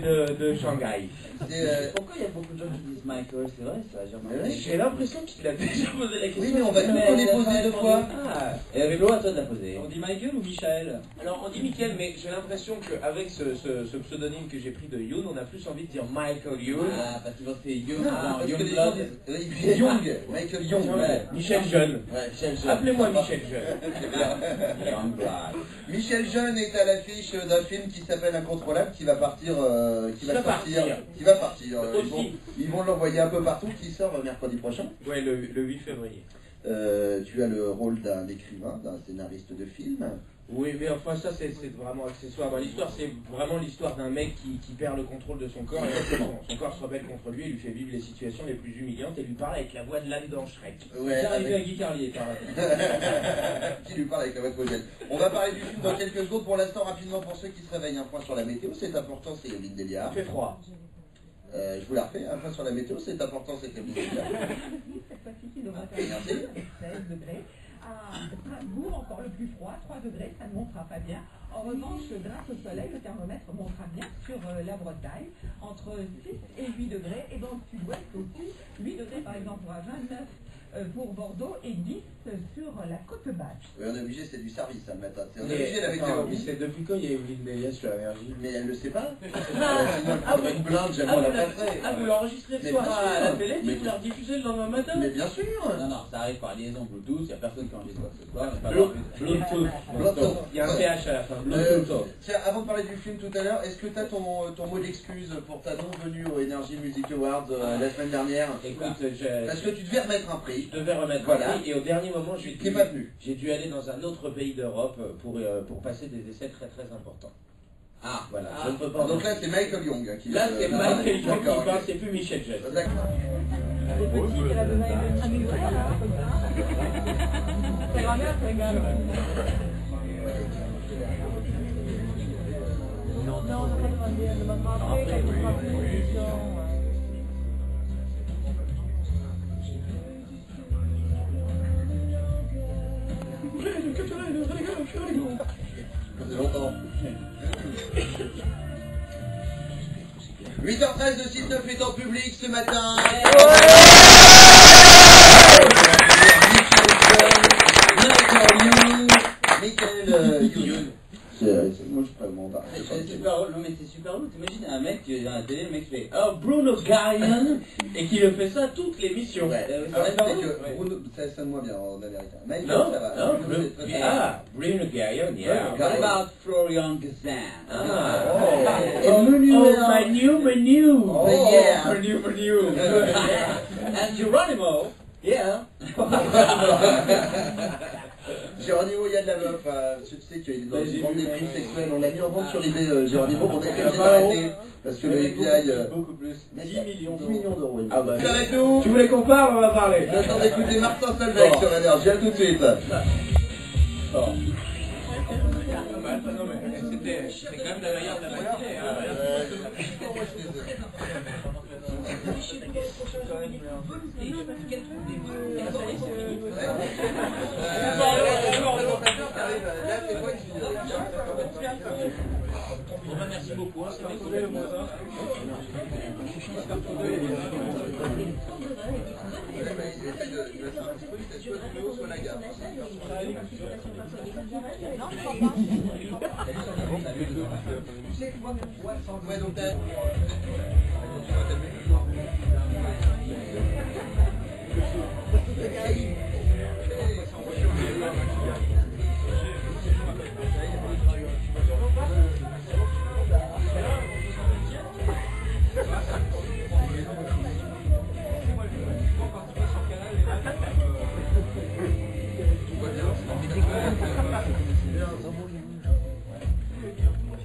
de Shanghai. Pourquoi il y a beaucoup de gens qui disent Michael? C'est vrai, ça, J'ai l'impression qu'il a déjà posé la question. Oui, mais on va tous les poser deux fois. Ah, et avec l'eau, à toi de la poser. On dit Michael ou Michael? Alors on dit Michael, mais j'ai l'impression qu'avec ce pseudonyme que j'ai pris de Youn, on a plus envie de dire Michael Youn. Ah, parce qu'il va faire Young, Parce Young que les gens Blood. disent il fait Young, Michael Young. Ouais. Michel Jeune. Ouais, Michel Jeune. Appelez-moi Michel Jeune. Young Blood. Michel Jeune est à l'affiche d'un film qui s'appelle Incontrôlable, qui va partir, Qui va partir. Ils vont l'envoyer un peu partout, qui sort mercredi prochain. Ouais, le 8 février. Tu as le rôle d'un écrivain, d'un scénariste de film. Oui, mais enfin ça c'est vraiment accessoire. Dans l'histoire, c'est vraiment l'histoire d'un mec qui perd le contrôle de son corps et son corps se rebelle contre lui et lui fait vivre les situations les plus humiliantes et lui parle avec la voix de l'âne dans Shrek. Ouais, C'est arrivé à Guy Carlier par là. qui lui parle avec la voix de Vogel. On va parler du film dans quelques secondes. Pour l'instant, rapidement, pour ceux qui se réveillent, un point sur la météo, c'est important, c'est Evelyne Delia. Il fait froid. Je vous la refais, un point sur la météo, c'est important, c'est Evelyne Delia. Cette fois-ci, il devrait faire 16 degrés. À Strasbourg, encore le plus froid, 3 degrés, ça ne montera pas bien. En revanche, grâce au soleil, le thermomètre montera bien sur la Bretagne, entre 6 et 8 degrés. Et dans le sud-ouest aussi, 8 degrés par exemple à 29 pour Bordeaux et 10 sur la côte basse. Oui, on est obligé, c'est du service le matin. On est Mais obligé avec attends, les c'est depuis quand il y a Evelyne Delia sur Énergie? Mais elle ne le sait pas. Sinon, elle prendrait une blinde, jamais on la passerait. Ah, vous l'enregistrez le Mais soir bien à la sûr. télé, Mais puis vous la rediffusez le lendemain matin? Mais bien sûr. Non, non, ça arrive par liaison Bluetooth, il n'y a personne qui enregistre quoi que ce soit. on n'est pas Bluetooth. Bluetooth. Il y a un TH à la fin. Bluetooth. Tiens, avant de parler du film tout à l'heure, est-ce que tu as ton mot d'excuse pour ta non-venue au Energy Music Awards la semaine dernière? Écoute, Parce que tu devais remettre un prix. je devais remettre Voilà. un prix, et au dernier moment, Qui n'est pas venu. j'ai dû aller dans un autre pays d'Europe pour passer des essais très très importants. Ah, Voilà, ah. je ne peux pas. Donc là, c'est Michael Young qui Là, c'est Michael Young qui D'accord, parle, ok. c'est plus Michel Jeune. D'accord. Les petites, elle a besoin de petits nouvelles, là, comme ça. Sa grand-mère se régale. Non, on va pas demander à maman après, quand il fera plus d'émission. Ça fait longtemps. 8h13 de 6-9 est en public ce matin. Michael Youn. Moi je suis pas bon. C'est super relou, mais c'est super relou. T'imagines un mec qui est à la télé, le mec fait oh Bruno Guyan Et qui le fait ça toutes les missions. Ouais. ça va être Alors, relou. que Bruno, ça sonne moins bien en américain. Michael, Non, ça va. non, Bruno, c'est très bien. ah, Bruno Guyan, yeah. Bruno What about Florian Gazan? Ah, Oh, menu, menu. Oh, yeah. Menu. And Geronimo, yeah. Geronimo, il y a de la meuf. Tu sais qu'il est dans une bande des crimes sexuels. On l'a mis en vente sur eBay, Geronimo. On a été obligé d'arrêter. Parce que le FBI. Beaucoup plus. 10 millions d'euros. Ah bah, Tu avec nous. tu voulais qu'on parle, on va parler. Le temps d'écouter Martin Solveig sur Énergie. À tout de suite. Non mais c'était quand même la meilleure de la matinée. Merci beaucoup, c'était cool.